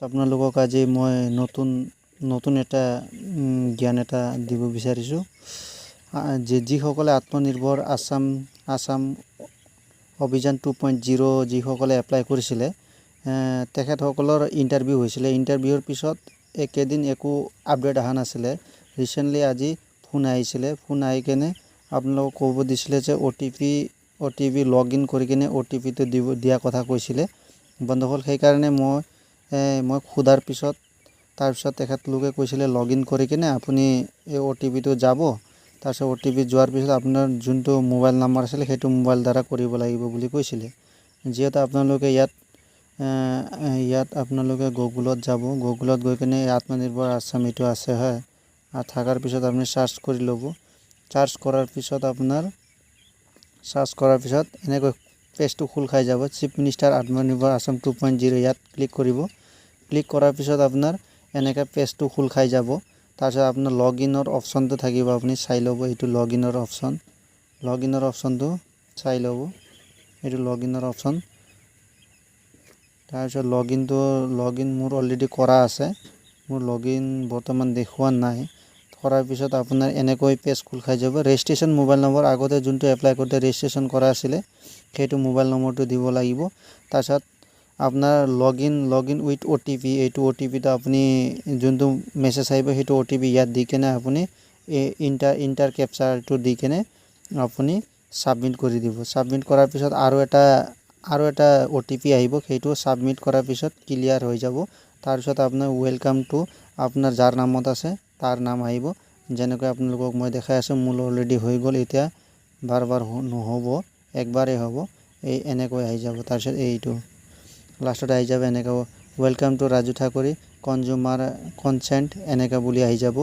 আপোনালোকক আজি মই নতুন এটা জ্ঞান এটা দিব বিচাৰিছোঁ। যিসকলে আত্মনিৰ্ভৰ আসাম অভিযান 2.0 যিসকলে এপ্লাই কৰিছিলে তেখেতসকলৰ ইণ্টাৰভিউ হৈছিলে। ইণ্টাৰভিউৰ পিছত একেদিন একো আপডেট অহা নাছিলে। ৰিচেণ্টলি আজি ফোন আহিছিলে। ফোন আহি কেনে আপোনালোকক ক'ব দিছিলে যে অ' টি পি লগ ইন কৰি কিনে অ' টি পিটো দিয়া কথা কৈছিলে বন্ধুসকল। সেইকাৰণে মই সোধাৰ পিছত তাৰপিছত তেখেতলোকে কৈছিলে লগ ইন কৰি কিনে আপুনি এই অ' টি পিটো যাব। তাৰপিছত অ' টি পি যোৱাৰ পিছত আপোনাৰ যোনটো মোবাইল নাম্বাৰ আছিলে সেইটো মোবাইল দ্বাৰা কৰিব লাগিব বুলি কৈছিলে। যিহেতু আপোনালোকে ইয়াত আপোনালোকে গুগলত যাব। গুগলত গৈ কিনে আত্মনিৰ্ভৰ আসাম এইটো আছে হয়। আৰু থকাৰ পিছত আপুনি চাৰ্চ কৰি ল'ব। চাৰ্চ কৰাৰ পিছত এনেকৈ পেজটো খোল খাই যাব। চিফ মিনিষ্টাৰ আত্মনিৰ্ভৰ আসাম 2.0 ইয়াত ক্লিক কৰিব। ক্লিক কৰাৰ পিছত আপোনাৰ এনেকৈ পেজটো খোল খাই যাব। তাৰপিছত আপোনাৰ লগ ইনৰ অপশ্যনটো থাকিব। আপুনি চাই ল'ব এইটো লগ ইনৰ অপশ্যনটো চাই ল'ব। এইটো লগ ইনৰ অপশ্যন। তাৰপিছত লগ ইন মোৰ অলৰেডি কৰা আছে। মোৰ লগ ইন বৰ্তমান দেখুওৱা নাই। কৰাৰ পিছত আপোনাৰ এনেকৈ পেজ খোল খাই যাব। ৰেজিষ্ট্ৰেশ্যন মোবাইল নম্বৰ আগতে যোনটো এপ্লাই কৰোঁতে ৰেজিষ্ট্ৰেশ্যন কৰা আছিলে সেইটো মোবাইল নম্বৰটো দিব লাগিব। তাৰপিছত আপোনাৰ log in with O' T P এইটো অ' টি পিটো আপুনি যোনটো মেছেজ আহিব সেইটো অ' টি পি ইয়াত দি কেনে আপুনি ইণ্টাৰ কেপচাৰটো দি কেনে আপুনি ছাবমিট কৰি দিব। ছাবমিট কৰাৰ পিছত আৰু এটা অ' টি পি আহিব। সেইটো ছাবমিট কৰাৰ পিছত ক্লিয়াৰ হৈ যাব। তাৰপিছত আপোনাৰ ৱেলকাম টু আপোনাৰ যাৰ নামত আছে তাৰ নাম আহিব। যেনেকৈ আপোনালোকক মই দেখাই আছোঁ মোৰ অলৰেডি হৈ গ'ল। এতিয়া বাৰ নহ'ব, একবাৰেই হ'ব। এনেকৈ আহি যাব। তাৰপিছত এইটো লাষ্টত আহি যাব এনেকৈ welcome to Raju Thakuri consumer consent এনেকৈ বুলি আহি যাব।